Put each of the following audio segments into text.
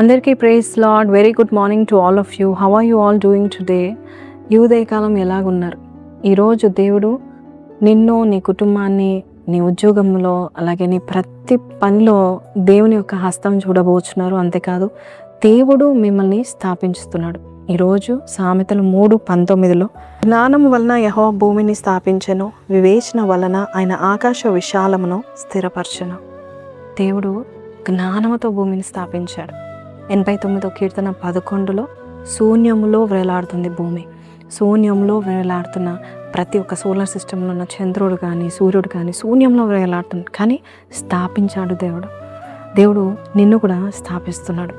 అందరికీ praise Lord. Very good morning to all of you. How are you all doing today? ఈ ఉదయకాలం ఎలాగున్నారు? ఈరోజు దేవుడు నిన్ను, నీ కుటుంబాన్ని, నీ ఉద్యోగంలో, అలాగే నీ ప్రతి పనిలో దేవుని యొక్క హస్తం చూడబోచున్నారు. అంతేకాదు దేవుడు మిమ్మల్ని స్థాపించుతున్నాడు. ఈరోజు సామెతలు 3:19 జ్ఞానము వలన యెహోవా భూమిని స్థాపించెను, వివేచన వలన ఆయన ఆకాశ విశాలమును స్థిరపరచెను. దేవుడు జ్ఞానముతో భూమిని స్థాపించాడు. 89వ కీర్తన 11లో శూన్యములో వేలాడుతుంది భూమి. శూన్యంలో వేలాడుతున్న ప్రతి ఒక్క సోలార్ సిస్టంలో ఉన్న చంద్రుడు కానీ సూర్యుడు కానీ శూన్యంలో వేలాడుతుంది, కానీ స్థాపించాడు దేవుడు. దేవుడు నిన్ను కూడా స్థాపిస్తున్నాడు.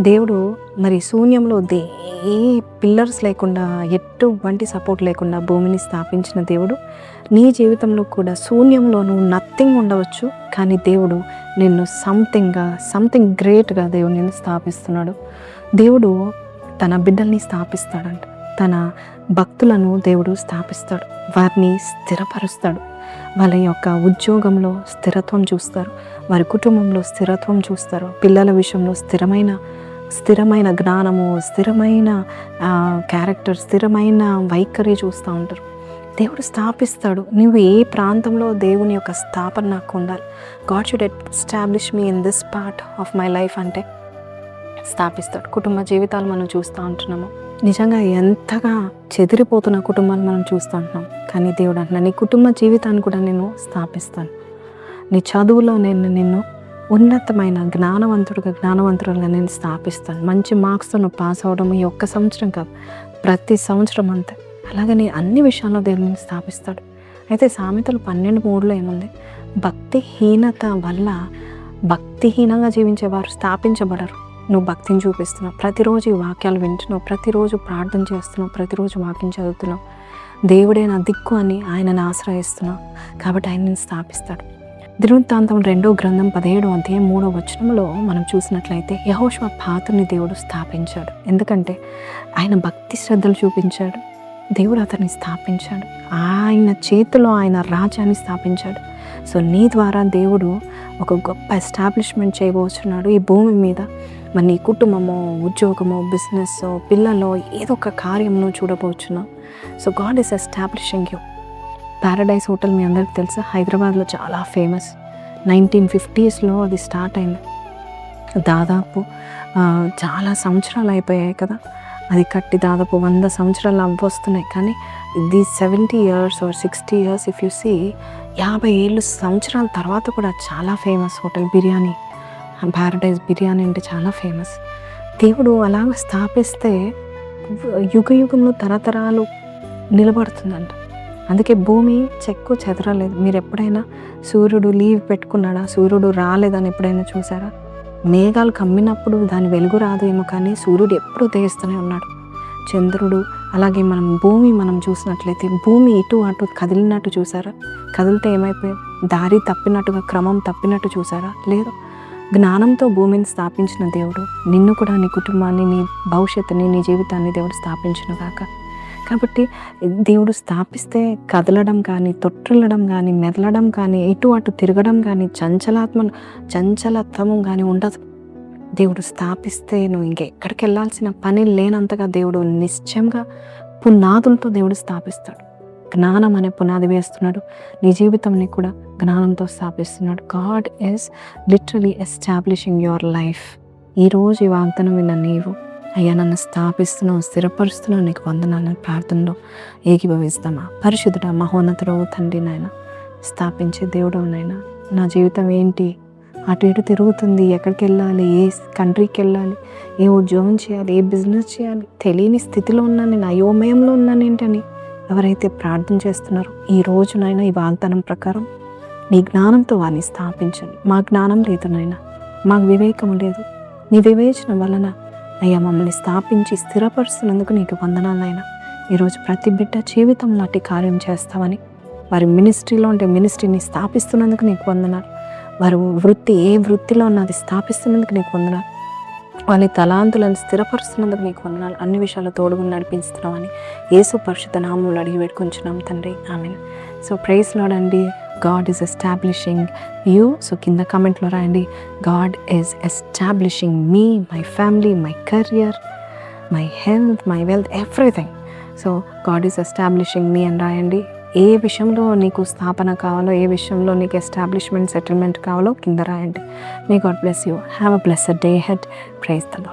దేవుడు మరి శూన్యంలో ఏ పిల్లర్స్ లేకుండా, ఎటువంటి సపోర్ట్ లేకుండా భూమిని స్థాపించిన దేవుడు నీ జీవితంలో కూడా శూన్యంలో నువ్వు నథింగ్ ఉండవచ్చు, కానీ దేవుడు నిన్ను సంథింగ్ గ్రేట్గా దేవుడు నిన్ను స్థాపిస్తున్నాడు. దేవుడు తన బిడ్డల్ని స్థాపిస్తాడంట. తన భక్తులను దేవుడు స్థాపిస్తాడు, వారిని స్థిరపరుస్తాడు. వాళ్ళ యొక్క ఉద్యోగంలో స్థిరత్వం చూస్తారు, వారి కుటుంబంలో స్థిరత్వం చూస్తారు, పిల్లల విషయంలో స్థిరమైన జ్ఞానము, స్థిరమైన క్యారెక్టర్, స్థిరమైన వైఖరి చూస్తూ ఉంటారు. దేవుడు స్థాపిస్తాడు. నువ్వు ఏ ప్రాంతంలో దేవుని యొక్క స్థాపన నాకు ఉండాలి, God should establish me in this part of my life అంటే స్థాపిస్తాడు. కుటుంబ జీవితాలు మనం చూస్తూ ఉంటున్నాము. నిజంగా ఎంతగా చెదిరిపోతున్న కుటుంబాలు మనం చూస్తూ ఉంటున్నాం, కానీ దేవుడు అంటున్నా నీ కుటుంబ జీవితాన్ని కూడా నేను స్థాపిస్తాను. నీ చదువులో నేను నిన్ను ఉన్నతమైన జ్ఞానవంతుడుగా నేను స్థాపిస్తాను. మంచి మార్క్స్తో నువ్వు పాస్ అవ్వడం ఈ ఒక్క సంవత్సరం కాదు, ప్రతి సంవత్సరం అంతే. అలాగని అన్ని విషయాల్లో దేవుడిని స్థాపిస్తాడు. అయితే సామెతలు 12:3లో ఏముంది? భక్తిహీనత వల్ల భక్తిహీనంగా జీవించేవారు స్థాపించబడరు. నువ్వు భక్తిని చూపిస్తున్నావు, ప్రతిరోజు ఈ వాక్యాలు వింటున్నావు, ప్రతిరోజు ప్రార్థన చేస్తున్నావు, ప్రతిరోజు వాక్యం చదువుతున్నావు, దేవుడే నా దిక్కు అని ఆయనను ఆశ్రయిస్తున్నావు, కాబట్టి ఆయనని స్థాపిస్తాడు. దినవృత్తాంతం 2వ గ్రంథం 17వ అధ్యాయం 3వ వచనంలో మనం చూసినట్లయితే యెహోషువ పాత్రని దేవుడు స్థాపించాడు. ఎందుకంటే ఆయన భక్తి శ్రద్ధలు చూపించాడు. దేవుడు అతన్ని స్థాపించాడు. ఆయన చేతిలో ఆయన రాజ్యాన్ని స్థాపించాడు. సో నీ ద్వారా దేవుడు ఒక గొప్ప ఎస్టాబ్లిష్మెంట్ చేయబోతున్నాడు ఈ భూమి మీద. మరి నీ కుటుంబమో, ఉద్యోగమో, బిజినెస్, పిల్లలో ఏదో ఒక కార్యంను చూడబోతున్నావు. So God is establishing you. Paradise hotel మీ అందరికీ తెలుసా? హైదరాబాద్లో చాలా ఫేమస్. 1950స్లో అది స్టార్ట్ అయింది. దాదాపు చాలా సంవత్సరాలు అయిపోయాయి కదా అది కట్టి. దాదాపు 100 సంవత్సరాలు అవ్వొస్తున్నాయి. కానీ ఇది 70 years or 60 years if you see, 50 సంవత్సరాల తర్వాత కూడా చాలా famous hotel. Biryani, Paradise biryani అంటే చాలా ఫేమస్. దేవుడు అలాగ స్థాపిస్తే యుగంలో తరతరాలు నిలబడుతుందంట. అందుకే భూమి చెక్కు చెదరలేదు. మీరు ఎప్పుడైనా సూర్యుడు లీవ్ పెట్టుకున్నాడా? సూర్యుడు రాలేదని ఎప్పుడైనా చూసారా? మేఘాలు కమ్మినప్పుడు దాని వెలుగు రాదేమో, కానీ సూర్యుడు ఎప్పుడూ ఉదయిస్తూనే ఉన్నాడు. చంద్రుడు, అలాగే మనం చూసినట్లయితే భూమి ఇటు అటు కదిలినట్టు చూసారా? కదిలితే ఏమైపోయేది? దారి తప్పినట్టుగా, క్రమం తప్పినట్టు చూసారా? లేదు. జ్ఞానంతో భూమిని స్థాపించిన దేవుడు నిన్ను కూడా, నీ కుటుంబాన్ని, నీ భవిష్యత్తుని, నీ జీవితాన్ని దేవుడు స్థాపించిన కాక. కాబట్టి దేవుడు స్థాపిస్తే కదలడం కానీ, తొట్టిల్లడం కానీ, మెదలడం కానీ, ఇటు అటు తిరగడం కానీ, చంచలత్వం కానీ ఉండదు. దేవుడు స్థాపిస్తే నువ్వు ఇంకెక్కడికి వెళ్ళాల్సిన పని లేనంతగా దేవుడు నిశ్చయంగా పునాదులతో దేవుడు స్థాపిస్తాడు. జ్ఞానం అనే పునాది వేస్తున్నాడు. నీ జీవితంని కూడా జ్ఞానంతో స్థాపిస్తున్నాడు. God is literally establishing your life. ఈరోజు ఈ వాగ్దానం విన్న నీవు, అయ్యా నన్ను స్థాపిస్తున్నావు, స్థిరపరుస్తున్నావు, నీకు వందనాలను ప్రార్థనలో ఏకీభవిస్తామా? పరిశుద్ధుడా, మహోన్నతుడవు తండ్రి, నాయన స్థాపించే దేవుడు నాయన. నా జీవితం ఏంటి? అటు ఇటు తిరుగుతుంది. ఎక్కడికి వెళ్ళాలి? ఏ కంట్రీకి వెళ్ళాలి? ఏ ఉద్యోగం చేయాలి? ఏ బిజినెస్ చేయాలి? తెలియని స్థితిలో ఉన్నాను నేను, అయోమయంలో ఉన్నాను ఏంటని ఎవరైతే ప్రార్థన చేస్తున్నారో ఈ రోజు నాయన ఈ వాగ్దానం ప్రకారం నీ జ్ఞానంతో వారిని స్థాపించండి. మా జ్ఞానం లేదు నాయన, మాకు వివేకం లేదు. నీ వివేచన వలన అయ్యా మమ్మల్ని స్థాపించి స్థిరపరుస్తున్నందుకు నీకు వందనాలైనా. ఈరోజు ప్రతి బిడ్డ జీవితంలో అట్టి కార్యం చేస్తామని, వారి మినిస్ట్రీలో ఉంటే మినిస్ట్రీని స్థాపిస్తున్నందుకు నీకు వందనాలు. వారి వృత్తి ఏ వృత్తిలో ఉన్నది స్థాపిస్తున్నందుకు నీకు వందనాలు. వాళ్ళ తలాంతులను స్థిరపరుస్తున్నందుకు నీకు వందనాలు. అన్ని విషయాలు తోడుగా నడిపిస్తున్నామని యేసు పరిశుద్ధ నామములో అడిగి వేడుకొంచున్నాం తండ్రి, ఆమేన్. సో ప్రైజ్ లార్డ్ అండి. God is establishing you. So కింద కామెంట్లో రాయండి, God is establishing me, my family, my career, my health, my wealth, everything. So God is establishing me అని రాయండి. ఏ విషయంలో నీకు స్థాపన కావాలో, ఏ విషయంలో నీకు ఎస్టాబ్లిష్మెంట్, సెటిల్మెంట్ కావాలో కింద రాయండి. May God bless you. Have a blessed day head. Praise the lord.